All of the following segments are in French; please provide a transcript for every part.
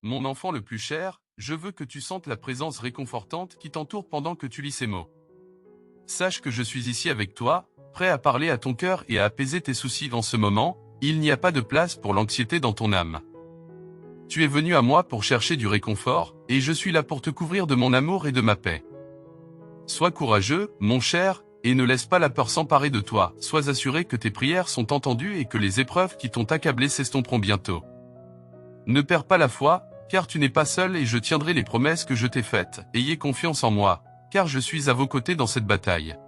Mon enfant le plus cher, je veux que tu sentes la présence réconfortante qui t'entoure pendant que tu lis ces mots. Sache que je suis ici avec toi, prêt à parler à ton cœur et à apaiser tes soucis en ce moment. Il n'y a pas de place pour l'anxiété dans ton âme. Tu es venu à moi pour chercher du réconfort, et je suis là pour te couvrir de mon amour et de ma paix. Sois courageux, mon cher, et ne laisse pas la peur s'emparer de toi. Sois assuré que tes prières sont entendues et que les épreuves qui t'ont accablé s'estomperont bientôt. Ne perds pas la foi, car tu n'es pas seul et je tiendrai les promesses que je t'ai faites. Ayez confiance en moi, car je suis à vos côtés dans cette bataille.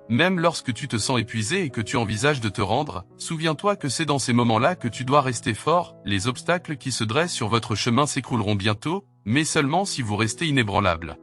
Même lorsque tu te sens épuisé et que tu envisages de te rendre, souviens-toi que c'est dans ces moments-là que tu dois rester fort. Les obstacles qui se dressent sur votre chemin s'écrouleront bientôt, mais seulement si vous restez inébranlable.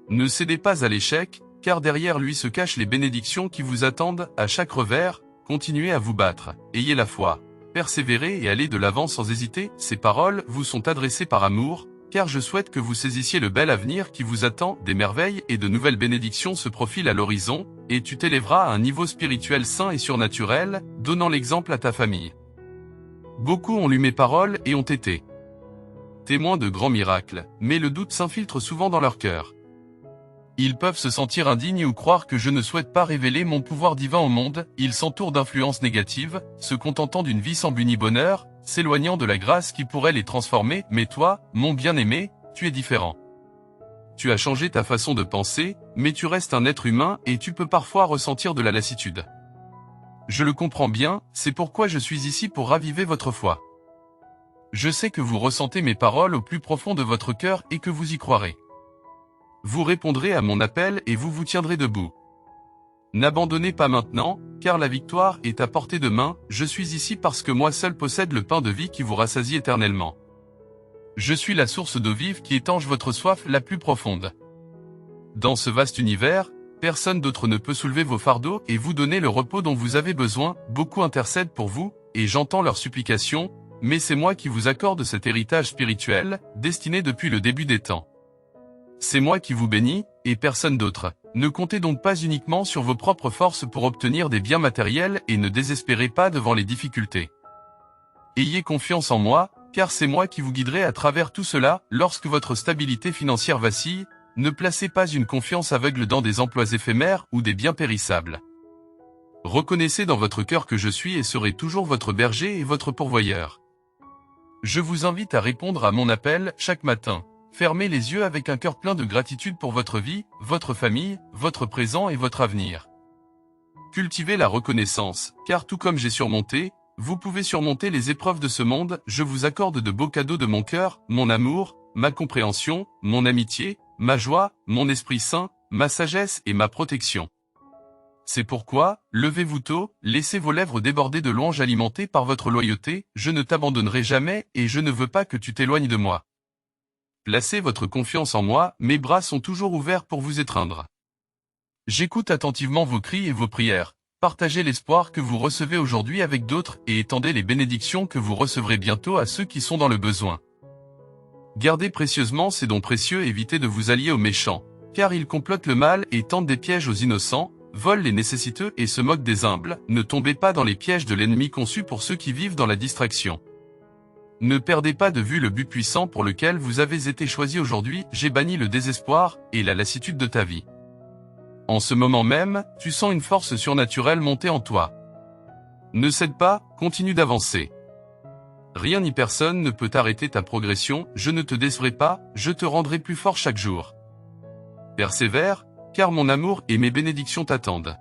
Ne cédez pas à l'échec, car derrière lui se cachent les bénédictions qui vous attendent à chaque revers. Continuez à vous battre, ayez la foi, persévérez et allez de l'avant sans hésiter. Ces paroles vous sont adressées par amour, car je souhaite que vous saisissiez le bel avenir qui vous attend. Des merveilles et de nouvelles bénédictions se profilent à l'horizon, et tu t'élèveras à un niveau spirituel sain et surnaturel, donnant l'exemple à ta famille. Beaucoup ont lu mes paroles et ont été témoins de grands miracles, mais le doute s'infiltre souvent dans leur cœur. Ils peuvent se sentir indignes ou croire que je ne souhaite pas révéler mon pouvoir divin au monde. Ils s'entourent d'influences négatives, se contentant d'une vie sans but ni bonheur, s'éloignant de la grâce qui pourrait les transformer. Mais toi, mon bien-aimé, tu es différent. Tu as changé ta façon de penser, mais tu restes un être humain et tu peux parfois ressentir de la lassitude. Je le comprends bien, c'est pourquoi je suis ici pour raviver votre foi. Je sais que vous ressentez mes paroles au plus profond de votre cœur et que vous y croirez. Vous répondrez à mon appel et vous vous tiendrez debout. N'abandonnez pas maintenant, car la victoire est à portée de main. Je suis ici parce que moi seul possède le pain de vie qui vous rassasie éternellement. Je suis la source d'eau vive qui étanche votre soif la plus profonde. Dans ce vaste univers, personne d'autre ne peut soulever vos fardeaux et vous donner le repos dont vous avez besoin. Beaucoup intercèdent pour vous, et j'entends leurs supplications, mais c'est moi qui vous accorde cet héritage spirituel, destiné depuis le début des temps. C'est moi qui vous bénis, et personne d'autre. Ne comptez donc pas uniquement sur vos propres forces pour obtenir des biens matériels et ne désespérez pas devant les difficultés. Ayez confiance en moi, car c'est moi qui vous guiderai à travers tout cela. Lorsque votre stabilité financière vacille, ne placez pas une confiance aveugle dans des emplois éphémères ou des biens périssables. Reconnaissez dans votre cœur que je suis et serai toujours votre berger et votre pourvoyeur. Je vous invite à répondre à mon appel chaque matin. Fermez les yeux avec un cœur plein de gratitude pour votre vie, votre famille, votre présent et votre avenir. Cultivez la reconnaissance, car tout comme j'ai surmonté, vous pouvez surmonter les épreuves de ce monde. Je vous accorde de beaux cadeaux de mon cœur, mon amour, ma compréhension, mon amitié, ma joie, mon Esprit Saint, ma sagesse et ma protection. C'est pourquoi, levez-vous tôt, laissez vos lèvres déborder de louanges alimentées par votre loyauté. Je ne t'abandonnerai jamais et je ne veux pas que tu t'éloignes de moi. Placez votre confiance en moi, mes bras sont toujours ouverts pour vous étreindre. J'écoute attentivement vos cris et vos prières. Partagez l'espoir que vous recevez aujourd'hui avec d'autres et étendez les bénédictions que vous recevrez bientôt à ceux qui sont dans le besoin. Gardez précieusement ces dons précieux, évitez de vous allier aux méchants, car ils complotent le mal et tentent des pièges aux innocents, volent les nécessiteux et se moquent des humbles. Ne tombez pas dans les pièges de l'ennemi conçus pour ceux qui vivent dans la distraction. Ne perdez pas de vue le but puissant pour lequel vous avez été choisi aujourd'hui. J'ai banni le désespoir et la lassitude de ta vie. En ce moment même, tu sens une force surnaturelle monter en toi. Ne cède pas, continue d'avancer. Rien ni personne ne peut arrêter ta progression. Je ne te décevrai pas, je te rendrai plus fort chaque jour. Persévère, car mon amour et mes bénédictions t'attendent.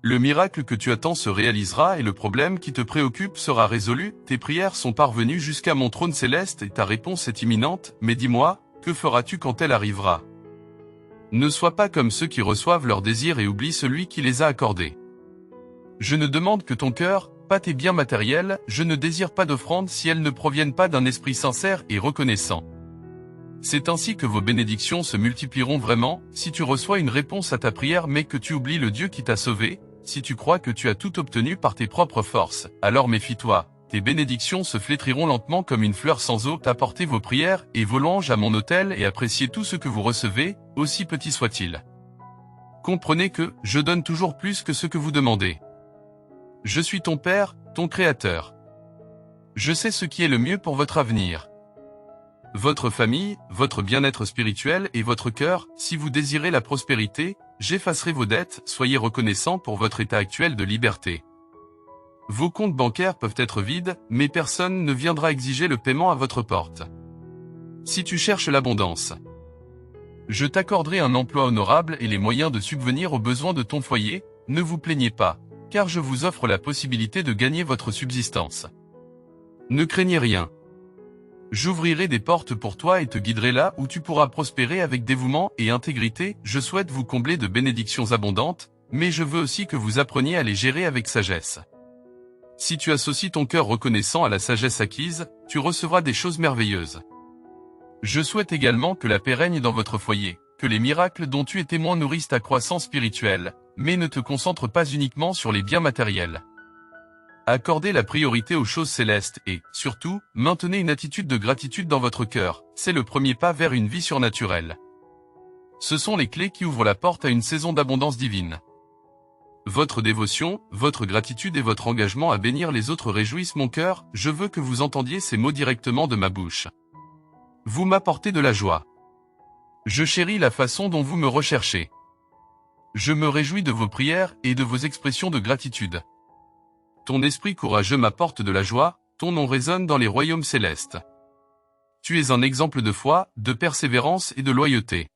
Le miracle que tu attends se réalisera et le problème qui te préoccupe sera résolu. Tes prières sont parvenues jusqu'à mon trône céleste et ta réponse est imminente. Mais dis-moi, que feras-tu quand elle arrivera? Ne sois pas comme ceux qui reçoivent leurs désirs et oublient celui qui les a accordés. Je ne demande que ton cœur, pas tes biens matériels. Je ne désire pas d'offrandes si elles ne proviennent pas d'un esprit sincère et reconnaissant. C'est ainsi que vos bénédictions se multiplieront vraiment. Si tu reçois une réponse à ta prière mais que tu oublies le Dieu qui t'a sauvé, si tu crois que tu as tout obtenu par tes propres forces, alors méfie-toi, tes bénédictions se flétriront lentement comme une fleur sans eau. Apportez vos prières et vos louanges à mon autel et appréciez tout ce que vous recevez, aussi petit soit-il. Comprenez que je donne toujours plus que ce que vous demandez. Je suis ton Père, ton Créateur. Je sais ce qui est le mieux pour votre avenir. votre famille, votre bien-être spirituel et votre cœur. Si vous désirez la prospérité, j'effacerai vos dettes, soyez reconnaissant pour votre état actuel de liberté. Vos comptes bancaires peuvent être vides, mais personne ne viendra exiger le paiement à votre porte. Si tu cherches l'abondance, je t'accorderai un emploi honorable et les moyens de subvenir aux besoins de ton foyer. Ne vous plaignez pas, car je vous offre la possibilité de gagner votre subsistance. Ne craignez rien. J'ouvrirai des portes pour toi et te guiderai là où tu pourras prospérer avec dévouement et intégrité. Je souhaite vous combler de bénédictions abondantes, mais je veux aussi que vous appreniez à les gérer avec sagesse. Si tu associes ton cœur reconnaissant à la sagesse acquise, tu recevras des choses merveilleuses. Je souhaite également que la paix règne dans votre foyer, que les miracles dont tu es témoin nourrissent ta croissance spirituelle, mais ne te concentre pas uniquement sur les biens matériels. Accordez la priorité aux choses célestes et, surtout, maintenez une attitude de gratitude dans votre cœur. C'est le premier pas vers une vie surnaturelle. Ce sont les clés qui ouvrent la porte à une saison d'abondance divine. Votre dévotion, votre gratitude et votre engagement à bénir les autres réjouissent mon cœur. Je veux que vous entendiez ces mots directement de ma bouche. Vous m'apportez de la joie. Je chéris la façon dont vous me recherchez. Je me réjouis de vos prières et de vos expressions de gratitude. Ton esprit courageux m'apporte de la joie, ton nom résonne dans les royaumes célestes. Tu es un exemple de foi, de persévérance et de loyauté.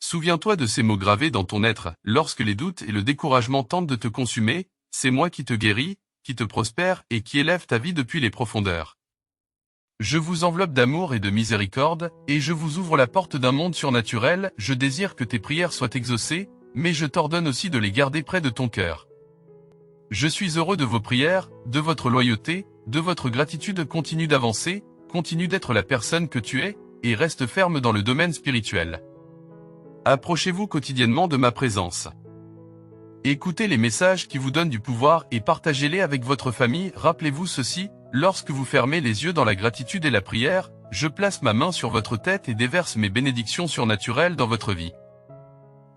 Souviens-toi de ces mots gravés dans ton être, lorsque les doutes et le découragement tentent de te consumer, c'est moi qui te guéris, qui te prospère et qui élève ta vie depuis les profondeurs. Je vous enveloppe d'amour et de miséricorde, et je vous ouvre la porte d'un monde surnaturel. Je désire que tes prières soient exaucées, mais je t'ordonne aussi de les garder près de ton cœur. Je suis heureux de vos prières, de votre loyauté, de votre gratitude. Continue d'avancer, continue d'être la personne que tu es, et reste ferme dans le domaine spirituel. Approchez-vous quotidiennement de ma présence. Écoutez les messages qui vous donnent du pouvoir et partagez-les avec votre famille. Rappelez-vous ceci, lorsque vous fermez les yeux dans la gratitude et la prière, je place ma main sur votre tête et déverse mes bénédictions surnaturelles dans votre vie.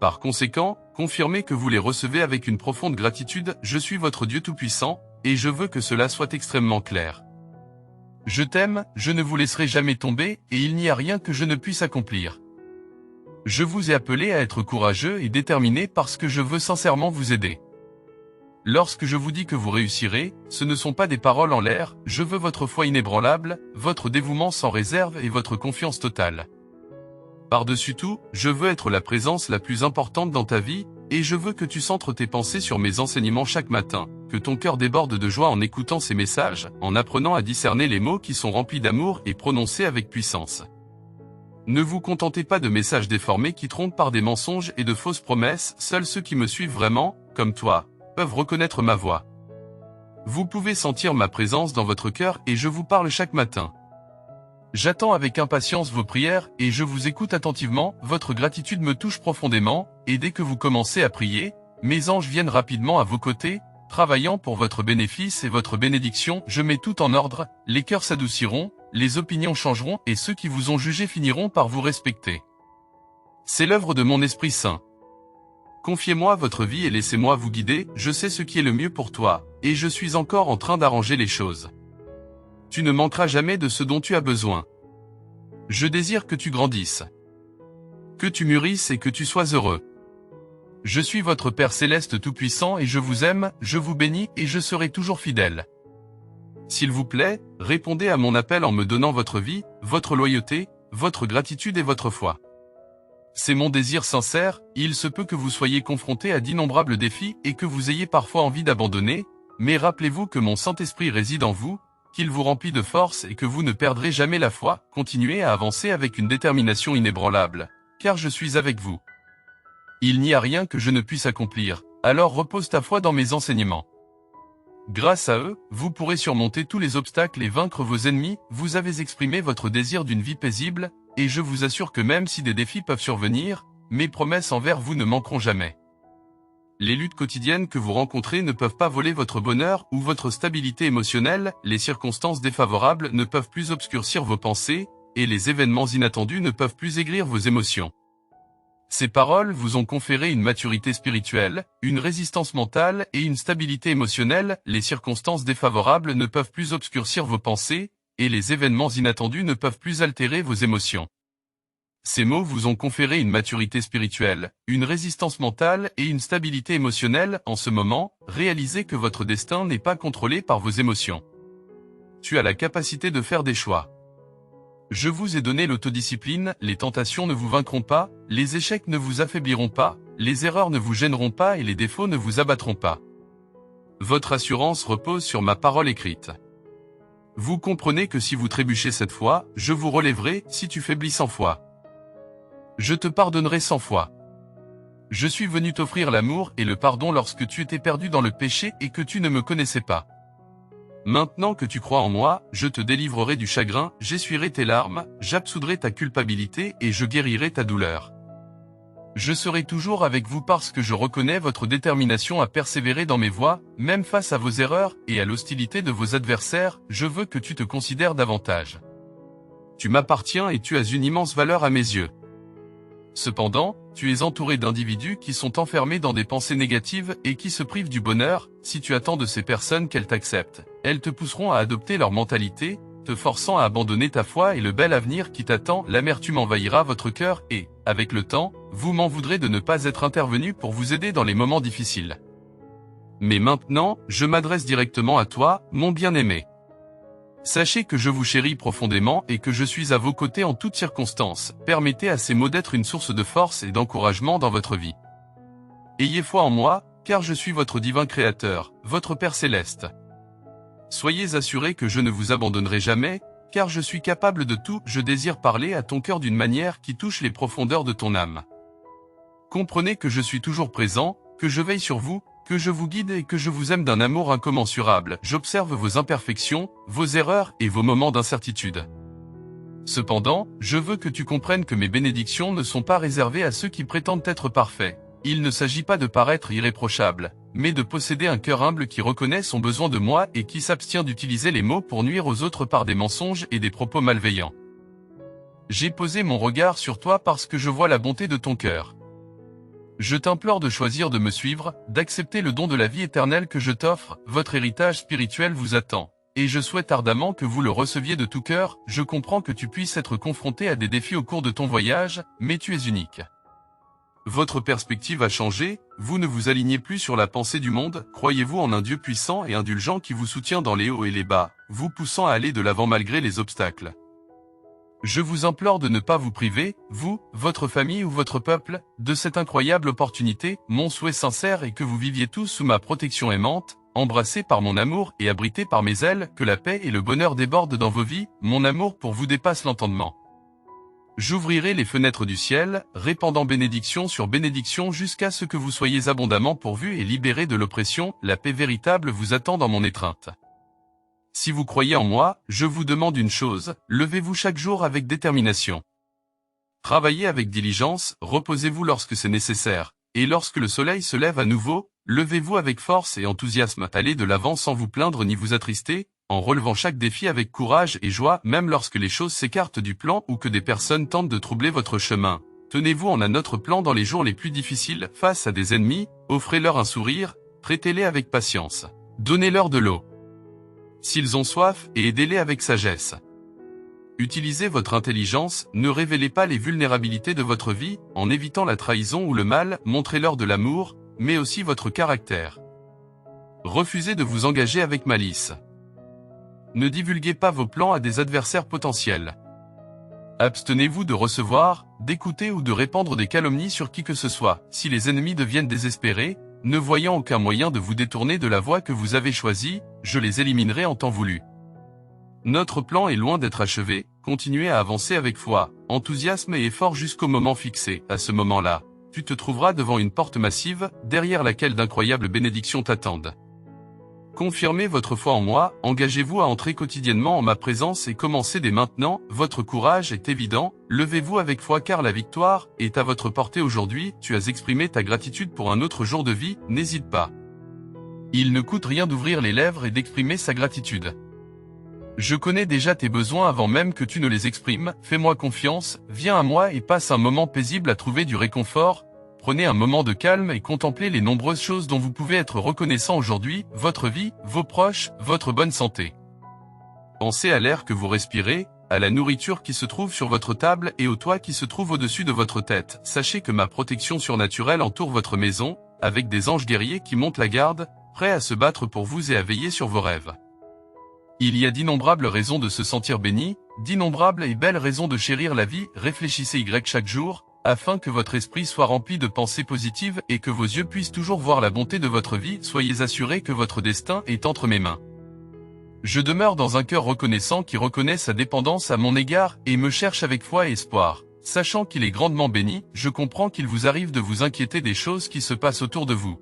Par conséquent, confirmez que vous les recevez avec une profonde gratitude. Je suis votre Dieu Tout-Puissant, et je veux que cela soit extrêmement clair. Je t'aime, je ne vous laisserai jamais tomber, et il n'y a rien que je ne puisse accomplir. Je vous ai appelé à être courageux et déterminé parce que je veux sincèrement vous aider. Lorsque je vous dis que vous réussirez, ce ne sont pas des paroles en l'air, je veux votre foi inébranlable, votre dévouement sans réserve et votre confiance totale. Par-dessus tout, je veux être la présence la plus importante dans ta vie, et je veux que tu centres tes pensées sur mes enseignements chaque matin, que ton cœur déborde de joie en écoutant ces messages, en apprenant à discerner les mots qui sont remplis d'amour et prononcés avec puissance. Ne vous contentez pas de messages déformés qui trompent par des mensonges et de fausses promesses. Seuls ceux qui me suivent vraiment, comme toi, peuvent reconnaître ma voix. Vous pouvez sentir ma présence dans votre cœur et je vous parle chaque matin. J'attends avec impatience vos prières et je vous écoute attentivement. Votre gratitude me touche profondément, et dès que vous commencez à prier, mes anges viennent rapidement à vos côtés, travaillant pour votre bénéfice et votre bénédiction. Je mets tout en ordre, les cœurs s'adouciront, les opinions changeront et ceux qui vous ont jugé finiront par vous respecter. C'est l'œuvre de mon Esprit Saint. Confiez-moi votre vie et laissez-moi vous guider. Je sais ce qui est le mieux pour toi, et je suis encore en train d'arranger les choses. Tu ne manqueras jamais de ce dont tu as besoin. Je désire que tu grandisses, que tu mûrisses et que tu sois heureux. Je suis votre Père Céleste Tout-Puissant et je vous aime, je vous bénis et je serai toujours fidèle. S'il vous plaît, répondez à mon appel en me donnant votre vie, votre loyauté, votre gratitude et votre foi. C'est mon désir sincère. Il se peut que vous soyez confronté à d'innombrables défis et que vous ayez parfois envie d'abandonner, mais rappelez-vous que mon Saint-Esprit réside en vous, qu'il vous remplit de force et que vous ne perdrez jamais la foi. Continuez à avancer avec une détermination inébranlable, car je suis avec vous. Il n'y a rien que je ne puisse accomplir, alors repose ta foi dans mes enseignements. Grâce à eux, vous pourrez surmonter tous les obstacles et vaincre vos ennemis. Vous avez exprimé votre désir d'une vie paisible, et je vous assure que même si des défis peuvent survenir, mes promesses envers vous ne manqueront jamais. Les luttes quotidiennes que vous rencontrez ne peuvent pas voler votre bonheur ou votre stabilité émotionnelle, les circonstances défavorables ne peuvent plus obscurcir vos pensées, et les événements inattendus ne peuvent plus aigrir vos émotions. Ces paroles vous ont conféré une maturité spirituelle, une résistance mentale et une stabilité émotionnelle. Les circonstances défavorables ne peuvent plus obscurcir vos pensées, et les événements inattendus ne peuvent plus altérer vos émotions. Ces mots vous ont conféré une maturité spirituelle, une résistance mentale et une stabilité émotionnelle. En ce moment, réalisez que votre destin n'est pas contrôlé par vos émotions. Tu as la capacité de faire des choix. Je vous ai donné l'autodiscipline, les tentations ne vous vaincront pas, les échecs ne vous affaibliront pas, les erreurs ne vous gêneront pas et les défauts ne vous abattront pas. Votre assurance repose sur ma parole écrite. Vous comprenez que si vous trébuchez cette fois, je vous relèverai. Si tu faiblis 100 fois, je te pardonnerai 100 fois. Je suis venu t'offrir l'amour et le pardon lorsque tu étais perdu dans le péché et que tu ne me connaissais pas. Maintenant que tu crois en moi, je te délivrerai du chagrin, j'essuierai tes larmes, j'absoudrai ta culpabilité et je guérirai ta douleur. Je serai toujours avec vous parce que je reconnais votre détermination à persévérer dans mes voies, même face à vos erreurs et à l'hostilité de vos adversaires. Je veux que tu te considères davantage. Tu m'appartiens et tu as une immense valeur à mes yeux. Cependant, tu es entouré d'individus qui sont enfermés dans des pensées négatives et qui se privent du bonheur. Si tu attends de ces personnes qu'elles t'acceptent, elles te pousseront à adopter leur mentalité, te forçant à abandonner ta foi et le bel avenir qui t'attend. L'amertume envahira votre cœur et, avec le temps, vous m'en voudrez de ne pas être intervenu pour vous aider dans les moments difficiles. Mais maintenant, je m'adresse directement à toi, mon bien-aimé. Sachez que je vous chéris profondément et que je suis à vos côtés en toutes circonstances. Permettez à ces mots d'être une source de force et d'encouragement dans votre vie. Ayez foi en moi, car je suis votre divin créateur, votre Père céleste. Soyez assurés que je ne vous abandonnerai jamais, car je suis capable de tout. Je désire parler à ton cœur d'une manière qui touche les profondeurs de ton âme. Comprenez que je suis toujours présent, que je veille sur vous, que je vous guide et que je vous aime d'un amour incommensurable. J'observe vos imperfections, vos erreurs et vos moments d'incertitude. Cependant, je veux que tu comprennes que mes bénédictions ne sont pas réservées à ceux qui prétendent être parfaits. Il ne s'agit pas de paraître irréprochable, mais de posséder un cœur humble qui reconnaît son besoin de moi et qui s'abstient d'utiliser les mots pour nuire aux autres par des mensonges et des propos malveillants. J'ai posé mon regard sur toi parce que je vois la bonté de ton cœur. Je t'implore de choisir de me suivre, d'accepter le don de la vie éternelle que je t'offre. Votre héritage spirituel vous attend, et je souhaite ardemment que vous le receviez de tout cœur. Je comprends que tu puisses être confronté à des défis au cours de ton voyage, mais tu es unique. Votre perspective a changé, vous ne vous alignez plus sur la pensée du monde. Croyez-vous en un Dieu puissant et indulgent qui vous soutient dans les hauts et les bas, vous poussant à aller de l'avant malgré les obstacles. Je vous implore de ne pas vous priver, vous, votre famille ou votre peuple, de cette incroyable opportunité. Mon souhait sincère est que vous viviez tous sous ma protection aimante, embrassés par mon amour et abrités par mes ailes, que la paix et le bonheur débordent dans vos vies. Mon amour pour vous dépasse l'entendement. J'ouvrirai les fenêtres du ciel, répandant bénédiction sur bénédiction jusqu'à ce que vous soyez abondamment pourvus et libérés de l'oppression. La paix véritable vous attend dans mon étreinte. Si vous croyez en moi, je vous demande une chose, levez-vous chaque jour avec détermination. Travaillez avec diligence, reposez-vous lorsque c'est nécessaire, et lorsque le soleil se lève à nouveau, levez-vous avec force et enthousiasme. Allez de l'avant sans vous plaindre ni vous attrister, en relevant chaque défi avec courage et joie, même lorsque les choses s'écartent du plan ou que des personnes tentent de troubler votre chemin. Tenez-vous en un autre plan dans les jours les plus difficiles, face à des ennemis, offrez-leur un sourire, traitez-les avec patience. Donnez-leur de l'eau s'ils ont soif, et aidez-les avec sagesse. Utilisez votre intelligence, ne révélez pas les vulnérabilités de votre vie, en évitant la trahison ou le mal, montrez-leur de l'amour, mais aussi votre caractère. Refusez de vous engager avec malice. Ne divulguez pas vos plans à des adversaires potentiels. Abstenez-vous de recevoir, d'écouter ou de répandre des calomnies sur qui que ce soit. Si les ennemis deviennent désespérés, ne voyant aucun moyen de vous détourner de la voie que vous avez choisie, je les éliminerai en temps voulu. Notre plan est loin d'être achevé, continuez à avancer avec foi, enthousiasme et effort jusqu'au moment fixé. À ce moment-là, tu te trouveras devant une porte massive, derrière laquelle d'incroyables bénédictions t'attendent. Confirmez votre foi en moi, engagez-vous à entrer quotidiennement en ma présence et commencez dès maintenant. Votre courage est évident, levez-vous avec foi car la victoire est à votre portée aujourd'hui. Tu as exprimé ta gratitude pour un autre jour de vie, n'hésite pas. Il ne coûte rien d'ouvrir les lèvres et d'exprimer sa gratitude. Je connais déjà tes besoins avant même que tu ne les exprimes, fais-moi confiance, viens à moi et passe un moment paisible à trouver du réconfort. Prenez un moment de calme et contemplez les nombreuses choses dont vous pouvez être reconnaissant aujourd'hui, votre vie, vos proches, votre bonne santé. Pensez à l'air que vous respirez, à la nourriture qui se trouve sur votre table et au toit qui se trouve au-dessus de votre tête. Sachez que ma protection surnaturelle entoure votre maison, avec des anges guerriers qui montent la garde, prêts à se battre pour vous et à veiller sur vos rêves. Il y a d'innombrables raisons de se sentir béni, d'innombrables et belles raisons de chérir la vie. Réfléchissez chaque jour, afin que votre esprit soit rempli de pensées positives et que vos yeux puissent toujours voir la bonté de votre vie. Soyez assurés que votre destin est entre mes mains. Je demeure dans un cœur reconnaissant qui reconnaît sa dépendance à mon égard et me cherche avec foi et espoir. Sachant qu'il est grandement béni, je comprends qu'il vous arrive de vous inquiéter des choses qui se passent autour de vous.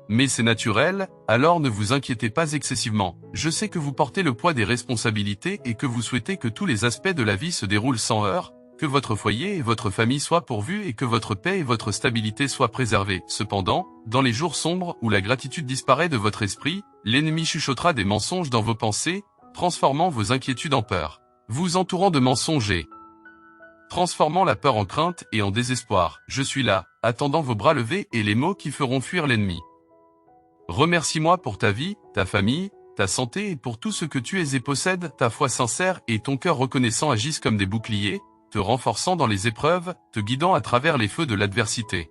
Mais c'est naturel, alors ne vous inquiétez pas excessivement. Je sais que vous portez le poids des responsabilités et que vous souhaitez que tous les aspects de la vie se déroulent sans heurts, que votre foyer et votre famille soient pourvus et que votre paix et votre stabilité soient préservées. Cependant, dans les jours sombres où la gratitude disparaît de votre esprit, l'ennemi chuchotera des mensonges dans vos pensées, transformant vos inquiétudes en peur, vous entourant de mensonges et transformant la peur en crainte et en désespoir. Je suis là, attendant vos bras levés et les mots qui feront fuir l'ennemi. Remercie-moi pour ta vie, ta famille, ta santé et pour tout ce que tu es et possèdes. Ta foi sincère et ton cœur reconnaissant agissent comme des boucliers, te renforçant dans les épreuves, te guidant à travers les feux de l'adversité.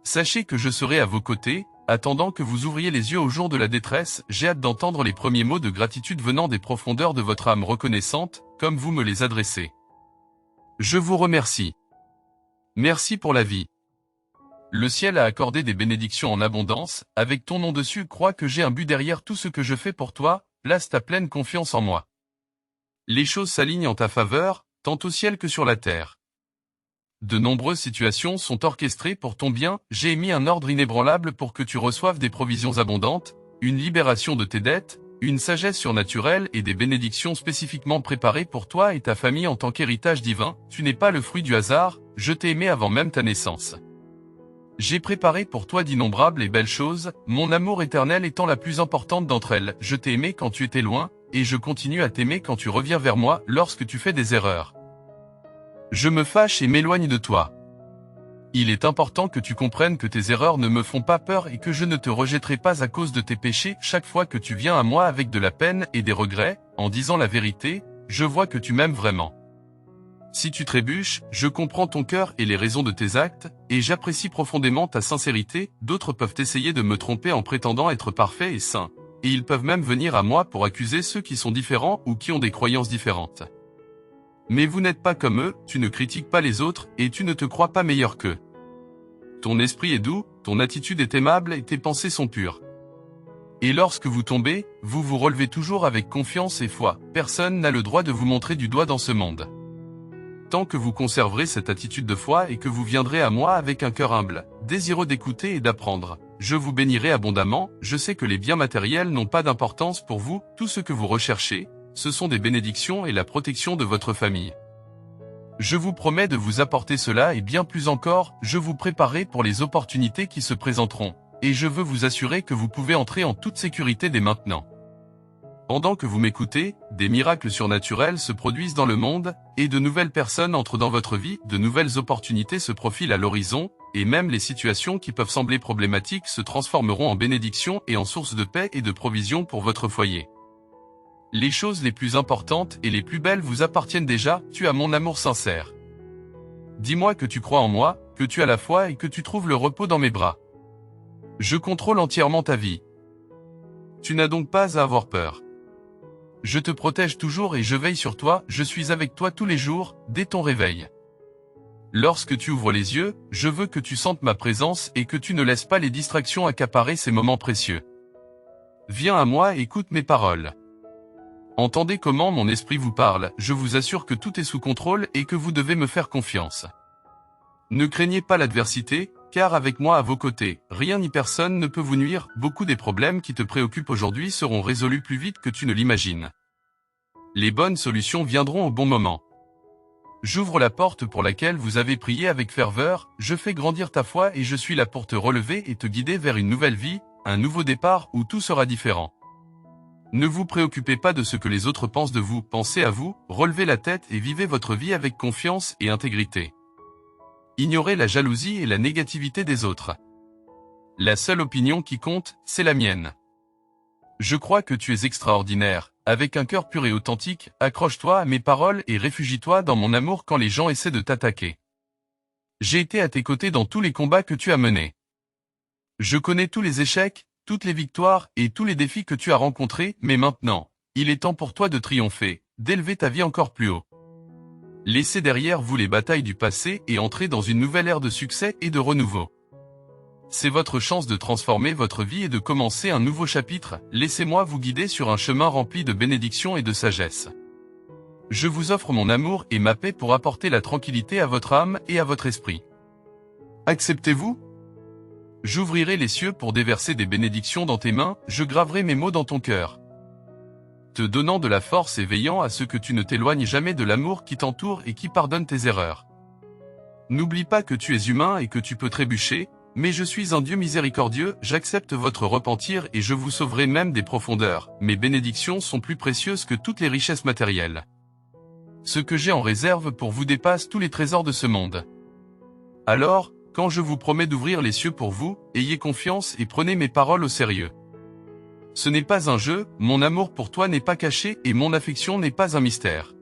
Sachez que je serai à vos côtés, attendant que vous ouvriez les yeux au jour de la détresse. J'ai hâte d'entendre les premiers mots de gratitude venant des profondeurs de votre âme reconnaissante, comme vous me les adressez. Je vous remercie. Merci pour la vie. Le ciel a accordé des bénédictions en abondance, avec ton nom dessus. Crois que j'ai un but derrière tout ce que je fais pour toi, place ta pleine confiance en moi. Les choses s'alignent en ta faveur, tant au ciel que sur la terre. De nombreuses situations sont orchestrées pour ton bien. J'ai émis un ordre inébranlable pour que tu reçoives des provisions abondantes, une libération de tes dettes, une sagesse surnaturelle et des bénédictions spécifiquement préparées pour toi et ta famille en tant qu'héritage divin. Tu n'es pas le fruit du hasard, je t'ai aimé avant même ta naissance. J'ai préparé pour toi d'innombrables et belles choses, mon amour éternel étant la plus importante d'entre elles. Je t'ai aimé quand tu étais loin, et je continue à t'aimer quand tu reviens vers moi lorsque tu fais des erreurs. Je me fâche et m'éloigne de toi. Il est important que tu comprennes que tes erreurs ne me font pas peur et que je ne te rejetterai pas à cause de tes péchés. Chaque fois que tu viens à moi avec de la peine et des regrets, en disant la vérité, je vois que tu m'aimes vraiment. Si tu trébuches, je comprends ton cœur et les raisons de tes actes, et j'apprécie profondément ta sincérité. D'autres peuvent essayer de me tromper en prétendant être parfaits et saints, et ils peuvent même venir à moi pour accuser ceux qui sont différents ou qui ont des croyances différentes. Mais vous n'êtes pas comme eux, tu ne critiques pas les autres, et tu ne te crois pas meilleur qu'eux. Ton esprit est doux, ton attitude est aimable et tes pensées sont pures. Et lorsque vous tombez, vous vous relevez toujours avec confiance et foi. Personne n'a le droit de vous montrer du doigt dans ce monde. Tant que vous conserverez cette attitude de foi et que vous viendrez à moi avec un cœur humble, désireux d'écouter et d'apprendre, je vous bénirai abondamment. Je sais que les biens matériels n'ont pas d'importance pour vous, tout ce que vous recherchez, ce sont des bénédictions et la protection de votre famille. Je vous promets de vous apporter cela et bien plus encore. Je vous préparerai pour les opportunités qui se présenteront, et je veux vous assurer que vous pouvez entrer en toute sécurité dès maintenant. Pendant que vous m'écoutez, des miracles surnaturels se produisent dans le monde, et de nouvelles personnes entrent dans votre vie, de nouvelles opportunités se profilent à l'horizon, et même les situations qui peuvent sembler problématiques se transformeront en bénédictions et en source de paix et de provision pour votre foyer. Les choses les plus importantes et les plus belles vous appartiennent déjà. Tu as mon amour sincère. Dis-moi que tu crois en moi, que tu as la foi et que tu trouves le repos dans mes bras. Je contrôle entièrement ta vie. Tu n'as donc pas à avoir peur. Je te protège toujours et je veille sur toi. Je suis avec toi tous les jours, dès ton réveil. Lorsque tu ouvres les yeux, je veux que tu sentes ma présence et que tu ne laisses pas les distractions accaparer ces moments précieux. Viens à moi et écoute mes paroles. Entendez comment mon esprit vous parle. Je vous assure que tout est sous contrôle et que vous devez me faire confiance. Ne craignez pas l'adversité, car avec moi à vos côtés, rien ni personne ne peut vous nuire. Beaucoup des problèmes qui te préoccupent aujourd'hui seront résolus plus vite que tu ne l'imagines. Les bonnes solutions viendront au bon moment. J'ouvre la porte pour laquelle vous avez prié avec ferveur, je fais grandir ta foi et je suis là pour te relever et te guider vers une nouvelle vie, un nouveau départ où tout sera différent. Ne vous préoccupez pas de ce que les autres pensent de vous, pensez à vous, relevez la tête et vivez votre vie avec confiance et intégrité. Ignorez la jalousie et la négativité des autres. La seule opinion qui compte, c'est la mienne. Je crois que tu es extraordinaire. Avec un cœur pur et authentique, accroche-toi à mes paroles et réfugie-toi dans mon amour quand les gens essaient de t'attaquer. J'ai été à tes côtés dans tous les combats que tu as menés. Je connais tous les échecs, toutes les victoires et tous les défis que tu as rencontrés, mais maintenant, il est temps pour toi de triompher, d'élever ta vie encore plus haut. Laissez derrière vous les batailles du passé et entrez dans une nouvelle ère de succès et de renouveau. C'est votre chance de transformer votre vie et de commencer un nouveau chapitre. Laissez-moi vous guider sur un chemin rempli de bénédictions et de sagesse. Je vous offre mon amour et ma paix pour apporter la tranquillité à votre âme et à votre esprit. Acceptez-vous? J'ouvrirai les cieux pour déverser des bénédictions dans tes mains, je graverai mes mots dans ton cœur, te donnant de la force et veillant à ce que tu ne t'éloignes jamais de l'amour qui t'entoure et qui pardonne tes erreurs. N'oublie pas que tu es humain et que tu peux trébucher, mais je suis un Dieu miséricordieux, j'accepte votre repentir et je vous sauverai même des profondeurs. Mes bénédictions sont plus précieuses que toutes les richesses matérielles. Ce que j'ai en réserve pour vous dépasse tous les trésors de ce monde. Alors, quand je vous promets d'ouvrir les cieux pour vous, ayez confiance et prenez mes paroles au sérieux. Ce n'est pas un jeu, mon amour pour toi n'est pas caché et mon affection n'est pas un mystère.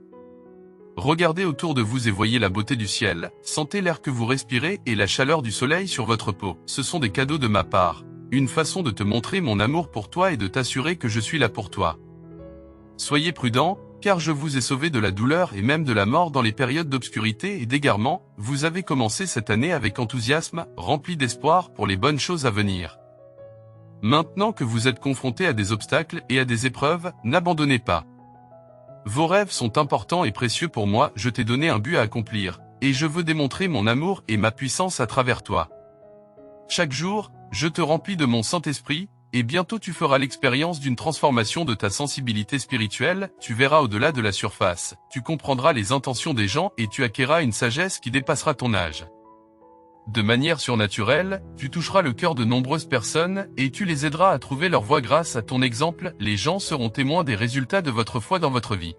Regardez autour de vous et voyez la beauté du ciel, sentez l'air que vous respirez et la chaleur du soleil sur votre peau. Ce sont des cadeaux de ma part, une façon de te montrer mon amour pour toi et de t'assurer que je suis là pour toi. Soyez prudents, car je vous ai sauvé de la douleur et même de la mort dans les périodes d'obscurité et d'égarement. Vous avez commencé cette année avec enthousiasme, rempli d'espoir pour les bonnes choses à venir. Maintenant que vous êtes confrontés à des obstacles et à des épreuves, n'abandonnez pas. Vos rêves sont importants et précieux pour moi, je t'ai donné un but à accomplir, et je veux démontrer mon amour et ma puissance à travers toi. Chaque jour, je te remplis de mon Saint-Esprit, et bientôt tu feras l'expérience d'une transformation de ta sensibilité spirituelle, tu verras au-delà de la surface, tu comprendras les intentions des gens et tu acquerras une sagesse qui dépassera ton âge. De manière surnaturelle, tu toucheras le cœur de nombreuses personnes et tu les aideras à trouver leur voie grâce à ton exemple. Les gens seront témoins des résultats de votre foi dans votre vie.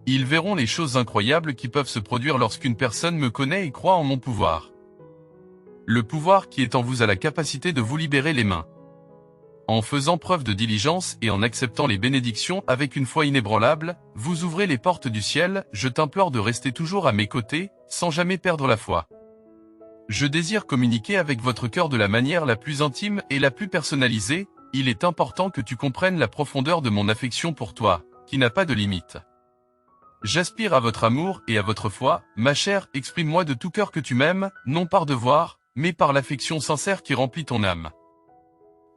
Ils verront les choses incroyables qui peuvent se produire lorsqu'une personne me connaît et croit en mon pouvoir. Le pouvoir qui est en vous a la capacité de vous libérer les mains. En faisant preuve de diligence et en acceptant les bénédictions avec une foi inébranlable, vous ouvrez les portes du ciel. Je t'implore de rester toujours à mes côtés, sans jamais perdre la foi. Je désire communiquer avec votre cœur de la manière la plus intime et la plus personnalisée. Il est important que tu comprennes la profondeur de mon affection pour toi, qui n'a pas de limite. J'aspire à votre amour et à votre foi, ma chère, exprime-moi de tout cœur que tu m'aimes, non par devoir, mais par l'affection sincère qui remplit ton âme.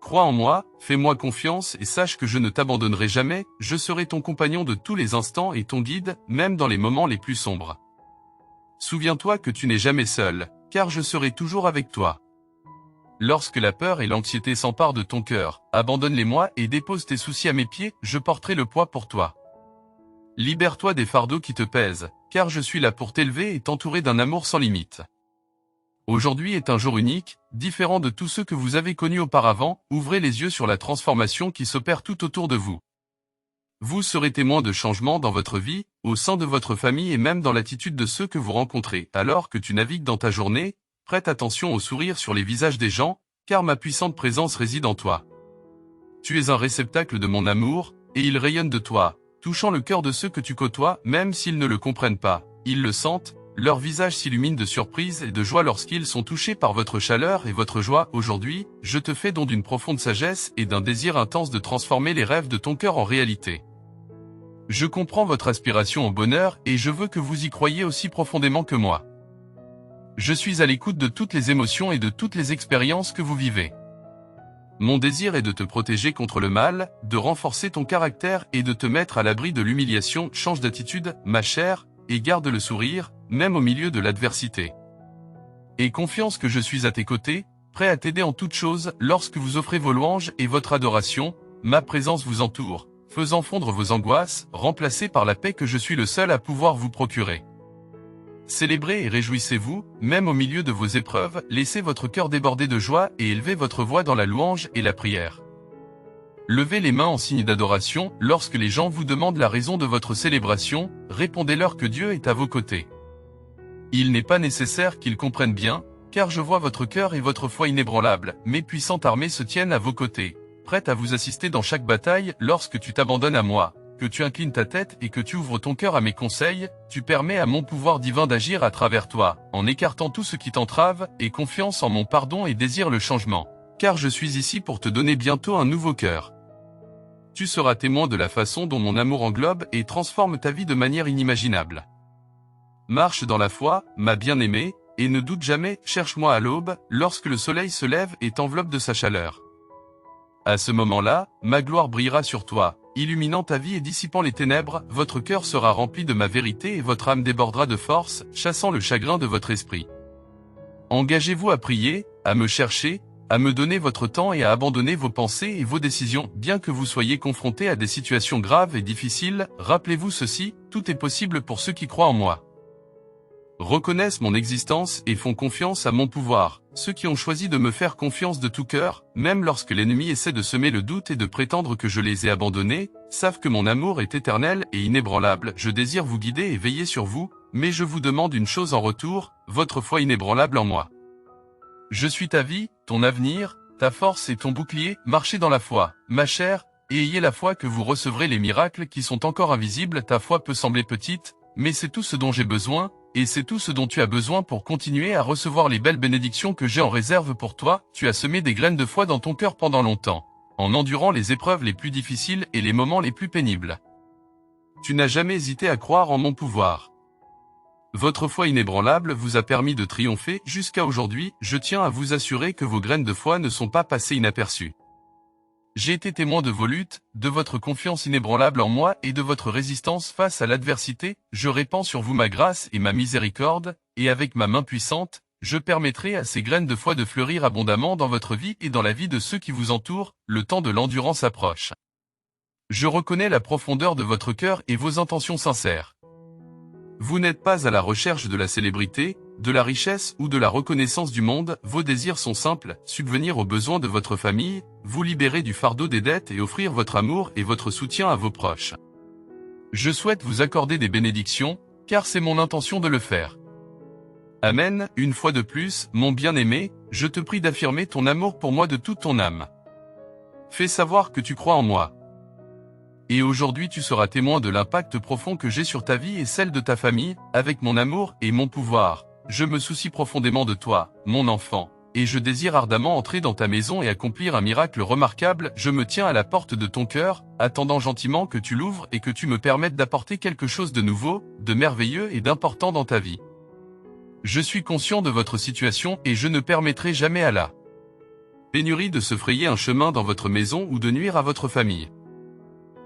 Crois en moi, fais-moi confiance et sache que je ne t'abandonnerai jamais, je serai ton compagnon de tous les instants et ton guide, même dans les moments les plus sombres. Souviens-toi que tu n'es jamais seul, car je serai toujours avec toi. Lorsque la peur et l'anxiété s'emparent de ton cœur, abandonne-les-moi et dépose tes soucis à mes pieds, je porterai le poids pour toi. Libère-toi des fardeaux qui te pèsent, car je suis là pour t'élever et t'entourer d'un amour sans limite. Aujourd'hui est un jour unique, différent de tous ceux que vous avez connus auparavant, ouvrez les yeux sur la transformation qui s'opère tout autour de vous. Vous serez témoin de changements dans votre vie, au sein de votre famille et même dans l'attitude de ceux que vous rencontrez. Alors que tu navigues dans ta journée, prête attention au sourire sur les visages des gens, car ma puissante présence réside en toi. Tu es un réceptacle de mon amour, et il rayonne de toi, touchant le cœur de ceux que tu côtoies, même s'ils ne le comprennent pas. Ils le sentent, leur visage s'illumine de surprise et de joie lorsqu'ils sont touchés par votre chaleur et votre joie. Aujourd'hui, je te fais don d'une profonde sagesse et d'un désir intense de transformer les rêves de ton cœur en réalité. Je comprends votre aspiration au bonheur et je veux que vous y croyiez aussi profondément que moi. Je suis à l'écoute de toutes les émotions et de toutes les expériences que vous vivez. Mon désir est de te protéger contre le mal, de renforcer ton caractère et de te mettre à l'abri de l'humiliation. Change d'attitude, ma chère, et garde le sourire, même au milieu de l'adversité. Aie confiance que je suis à tes côtés, prêt à t'aider en toutes choses. Lorsque vous offrez vos louanges et votre adoration, ma présence vous entoure, faisant fondre vos angoisses, remplacées par la paix que je suis le seul à pouvoir vous procurer. Célébrez et réjouissez-vous, même au milieu de vos épreuves, laissez votre cœur déborder de joie et élevez votre voix dans la louange et la prière. Levez les mains en signe d'adoration, lorsque les gens vous demandent la raison de votre célébration, répondez-leur que Dieu est à vos côtés. Il n'est pas nécessaire qu'ils comprennent bien, car je vois votre cœur et votre foi inébranlable, mes puissantes armées se tiennent à vos côtés, prête à vous assister dans chaque bataille. Lorsque tu t'abandonnes à moi, que tu inclines ta tête et que tu ouvres ton cœur à mes conseils, tu permets à mon pouvoir divin d'agir à travers toi, en écartant tout ce qui t'entrave, et confiance en mon pardon et désire le changement. Car je suis ici pour te donner bientôt un nouveau cœur. Tu seras témoin de la façon dont mon amour englobe et transforme ta vie de manière inimaginable. Marche dans la foi, ma bien-aimée, et ne doute jamais, cherche-moi à l'aube, lorsque le soleil se lève et t'enveloppe de sa chaleur. À ce moment-là, ma gloire brillera sur toi, illuminant ta vie et dissipant les ténèbres, votre cœur sera rempli de ma vérité et votre âme débordera de force, chassant le chagrin de votre esprit. Engagez-vous à prier, à me chercher, à me donner votre temps et à abandonner vos pensées et vos décisions. Bien que vous soyez confrontés à des situations graves et difficiles, rappelez-vous ceci, tout est possible pour ceux qui croient en moi. Reconnaissent mon existence et font confiance à mon pouvoir. Ceux qui ont choisi de me faire confiance de tout cœur, même lorsque l'ennemi essaie de semer le doute et de prétendre que je les ai abandonnés, savent que mon amour est éternel et inébranlable. Je désire vous guider et veiller sur vous, mais je vous demande une chose en retour, votre foi inébranlable en moi. Je suis ta vie, ton avenir, ta force et ton bouclier. Marchez dans la foi, ma chère, et ayez la foi que vous recevrez les miracles qui sont encore invisibles. Ta foi peut sembler petite, mais c'est tout ce dont j'ai besoin, et c'est tout ce dont tu as besoin pour continuer à recevoir les belles bénédictions que j'ai en réserve pour toi. Tu as semé des graines de foi dans ton cœur pendant longtemps, en endurant les épreuves les plus difficiles et les moments les plus pénibles. Tu n'as jamais hésité à croire en mon pouvoir. Votre foi inébranlable vous a permis de triompher jusqu'à aujourd'hui. Je tiens à vous assurer que vos graines de foi ne sont pas passées inaperçues. J'ai été témoin de vos luttes, de votre confiance inébranlable en moi et de votre résistance face à l'adversité. Je répands sur vous ma grâce et ma miséricorde, et avec ma main puissante, je permettrai à ces graines de foi de fleurir abondamment dans votre vie et dans la vie de ceux qui vous entourent. Le temps de l'endurance approche. Je reconnais la profondeur de votre cœur et vos intentions sincères. Vous n'êtes pas à la recherche de la célébrité, de la richesse ou de la reconnaissance du monde. Vos désirs sont simples, subvenir aux besoins de votre famille, vous libérer du fardeau des dettes et offrir votre amour et votre soutien à vos proches. Je souhaite vous accorder des bénédictions, car c'est mon intention de le faire. Amen. Une fois de plus, mon bien-aimé, je te prie d'affirmer ton amour pour moi de toute ton âme. Fais savoir que tu crois en moi. Et aujourd'hui tu seras témoin de l'impact profond que j'ai sur ta vie et celle de ta famille. Avec mon amour et mon pouvoir, je me soucie profondément de toi, mon enfant, et je désire ardemment entrer dans ta maison et accomplir un miracle remarquable. Je me tiens à la porte de ton cœur, attendant gentiment que tu l'ouvres et que tu me permettes d'apporter quelque chose de nouveau, de merveilleux et d'important dans ta vie. Je suis conscient de votre situation et je ne permettrai jamais à la pénurie de se frayer un chemin dans votre maison ou de nuire à votre famille.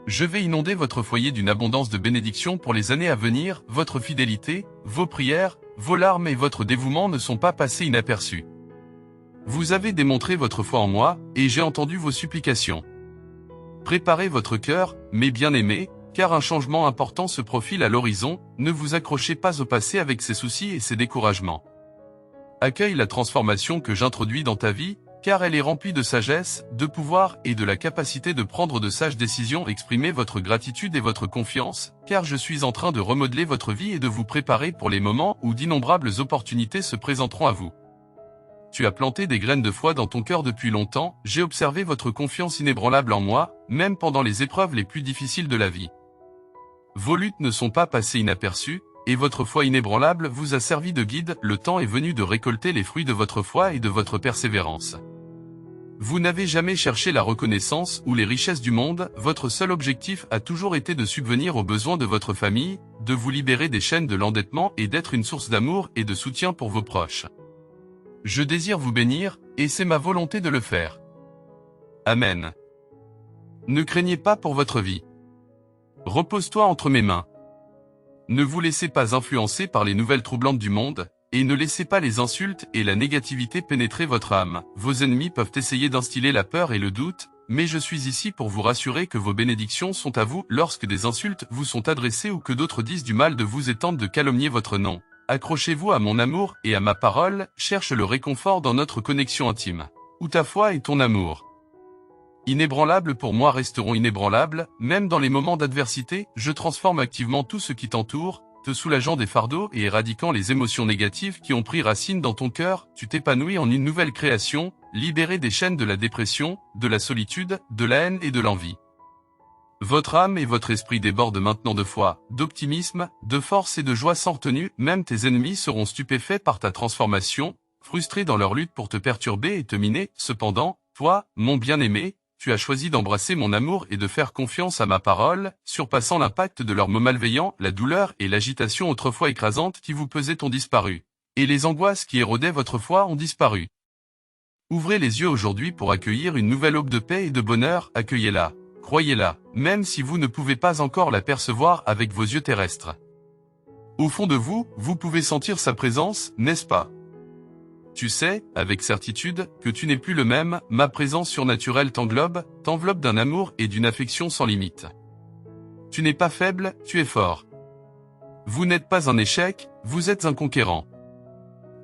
Je vais inonder votre foyer d'une abondance de bénédictions pour les années à venir. Votre fidélité, vos prières, vos larmes et votre dévouement ne sont pas passés inaperçus. Vous avez démontré votre foi en moi, et j'ai entendu vos supplications. Préparez votre cœur, mes bien-aimés, car un changement important se profile à l'horizon. Ne vous accrochez pas au passé avec ses soucis et ses découragements. Accueille la transformation que j'introduis dans ta vie, car elle est remplie de sagesse, de pouvoir et de la capacité de prendre de sages décisions. Exprimez votre gratitude et votre confiance, car je suis en train de remodeler votre vie et de vous préparer pour les moments où d'innombrables opportunités se présenteront à vous. Tu as planté des graines de foi dans ton cœur depuis longtemps. J'ai observé votre confiance inébranlable en moi, même pendant les épreuves les plus difficiles de la vie. Vos luttes ne sont pas passées inaperçues, et votre foi inébranlable vous a servi de guide. Le temps est venu de récolter les fruits de votre foi et de votre persévérance. Vous n'avez jamais cherché la reconnaissance ou les richesses du monde. Votre seul objectif a toujours été de subvenir aux besoins de votre famille, de vous libérer des chaînes de l'endettement et d'être une source d'amour et de soutien pour vos proches. Je désire vous bénir, et c'est ma volonté de le faire. Amen. Ne craignez pas pour votre vie. Repose-toi entre mes mains. Ne vous laissez pas influencer par les nouvelles troublantes du monde, et ne laissez pas les insultes et la négativité pénétrer votre âme. Vos ennemis peuvent essayer d'instiller la peur et le doute, mais je suis ici pour vous rassurer que vos bénédictions sont à vous. Lorsque des insultes vous sont adressées ou que d'autres disent du mal de vous et tentent de calomnier votre nom, accrochez-vous à mon amour et à ma parole. Cherche le réconfort dans notre connexion intime, où ta foi et ton amour inébranlables pour moi resteront inébranlables. Même dans les moments d'adversité, je transforme activement tout ce qui t'entoure. te soulageant des fardeaux et éradiquant les émotions négatives qui ont pris racine dans ton cœur, tu t'épanouis en une nouvelle création, libéré des chaînes de la dépression, de la solitude, de la haine et de l'envie. Votre âme et votre esprit débordent maintenant de foi, d'optimisme, de force et de joie sans retenue, même tes ennemis seront stupéfaits par ta transformation, frustrés dans leur lutte pour te perturber et te miner. Cependant, toi, mon bien-aimé, tu as choisi d'embrasser mon amour et de faire confiance à ma parole, surpassant l'impact de leurs mots malveillants, la douleur et l'agitation autrefois écrasantes qui vous pesaient ont disparu. Et les angoisses qui érodiaient votre foi ont disparu. Ouvrez les yeux aujourd'hui pour accueillir une nouvelle aube de paix et de bonheur, accueillez-la. Croyez-la, même si vous ne pouvez pas encore la percevoir avec vos yeux terrestres. Au fond de vous, vous pouvez sentir sa présence, n'est-ce pas? Tu sais, avec certitude, que tu n'es plus le même, ma présence surnaturelle t'enveloppe d'un amour et d'une affection sans limite. Tu n'es pas faible, tu es fort. Vous n'êtes pas un échec, vous êtes un conquérant.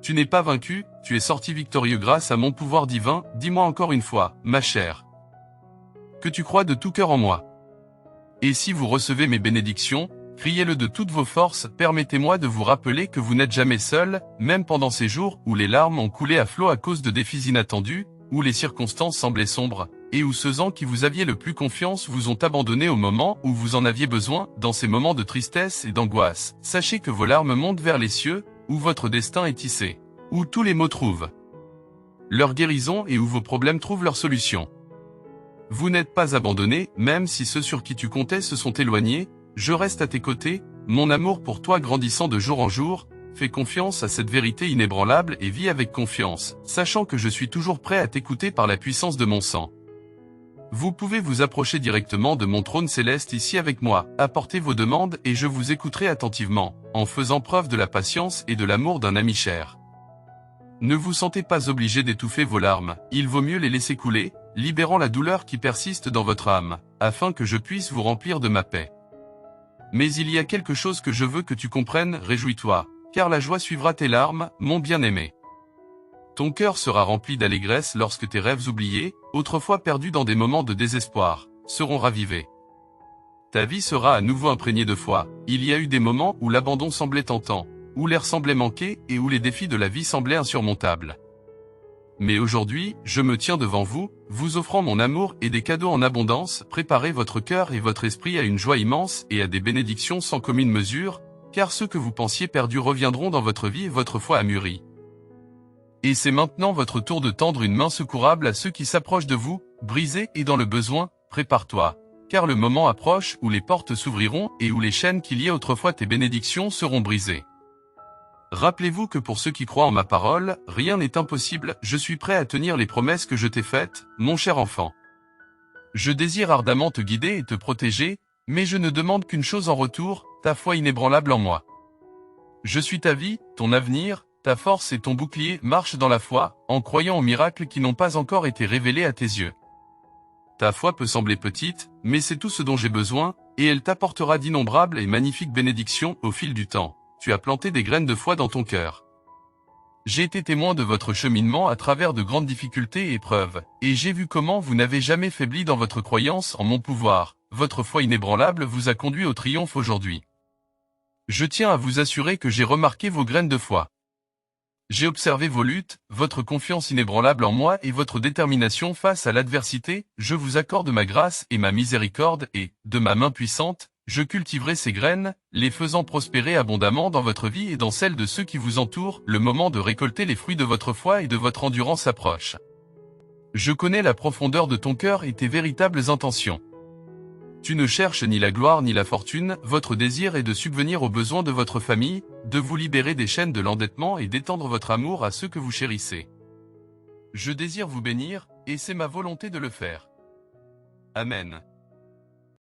Tu n'es pas vaincu, tu es sorti victorieux grâce à mon pouvoir divin, dis-moi encore une fois, ma chère, que tu crois de tout cœur en moi. Et si vous recevez mes bénédictions, criez-le de toutes vos forces, permettez-moi de vous rappeler que vous n'êtes jamais seul, même pendant ces jours où les larmes ont coulé à flot à cause de défis inattendus, où les circonstances semblaient sombres, et où ceux en qui vous aviez le plus confiance vous ont abandonné au moment où vous en aviez besoin, dans ces moments de tristesse et d'angoisse. Sachez que vos larmes montent vers les cieux, où votre destin est tissé, où tous les maux trouvent leur guérison et où vos problèmes trouvent leur solution. Vous n'êtes pas abandonné, même si ceux sur qui tu comptais se sont éloignés, je reste à tes côtés, mon amour pour toi grandissant de jour en jour, fais confiance à cette vérité inébranlable et vis avec confiance, sachant que je suis toujours prêt à t'écouter par la puissance de mon sang. Vous pouvez vous approcher directement de mon trône céleste ici avec moi, apportez vos demandes et je vous écouterai attentivement, en faisant preuve de la patience et de l'amour d'un ami cher. Ne vous sentez pas obligé d'étouffer vos larmes, il vaut mieux les laisser couler, libérant la douleur qui persiste dans votre âme, afin que je puisse vous remplir de ma paix. Mais il y a quelque chose que je veux que tu comprennes, réjouis-toi, car la joie suivra tes larmes, mon bien-aimé. Ton cœur sera rempli d'allégresse lorsque tes rêves oubliés, autrefois perdus dans des moments de désespoir, seront ravivés. Ta vie sera à nouveau imprégnée de foi, il y a eu des moments où l'abandon semblait tentant, où l'air semblait manquer et où les défis de la vie semblaient insurmontables. Mais aujourd'hui, je me tiens devant vous, vous offrant mon amour et des cadeaux en abondance, préparez votre cœur et votre esprit à une joie immense et à des bénédictions sans commune mesure, car ceux que vous pensiez perdus reviendront dans votre vie et votre foi a mûri. Et c'est maintenant votre tour de tendre une main secourable à ceux qui s'approchent de vous, brisés et dans le besoin, prépare-toi, car le moment approche où les portes s'ouvriront et où les chaînes qui liaient autrefois tes bénédictions seront brisées. Rappelez-vous que pour ceux qui croient en ma parole, rien n'est impossible, je suis prêt à tenir les promesses que je t'ai faites, mon cher enfant. Je désire ardemment te guider et te protéger, mais je ne demande qu'une chose en retour, ta foi inébranlable en moi. Je suis ta vie, ton avenir, ta force et ton bouclier, marche dans la foi, en croyant aux miracles qui n'ont pas encore été révélés à tes yeux. Ta foi peut sembler petite, mais c'est tout ce dont j'ai besoin, et elle t'apportera d'innombrables et magnifiques bénédictions au fil du temps. Tu as planté des graines de foi dans ton cœur. J'ai été témoin de votre cheminement à travers de grandes difficultés et épreuves, et j'ai vu comment vous n'avez jamais faibli dans votre croyance en mon pouvoir. Votre foi inébranlable vous a conduit au triomphe aujourd'hui. Je tiens à vous assurer que j'ai remarqué vos graines de foi. J'ai observé vos luttes, votre confiance inébranlable en moi et votre détermination face à l'adversité. Je vous accorde ma grâce et ma miséricorde et, de ma main puissante, je cultiverai ces graines, les faisant prospérer abondamment dans votre vie et dans celle de ceux qui vous entourent. Le moment de récolter les fruits de votre foi et de votre endurance approche. Je connais la profondeur de ton cœur et tes véritables intentions. Tu ne cherches ni la gloire ni la fortune, votre désir est de subvenir aux besoins de votre famille, de vous libérer des chaînes de l'endettement et d'étendre votre amour à ceux que vous chérissez. Je désire vous bénir, et c'est ma volonté de le faire. Amen.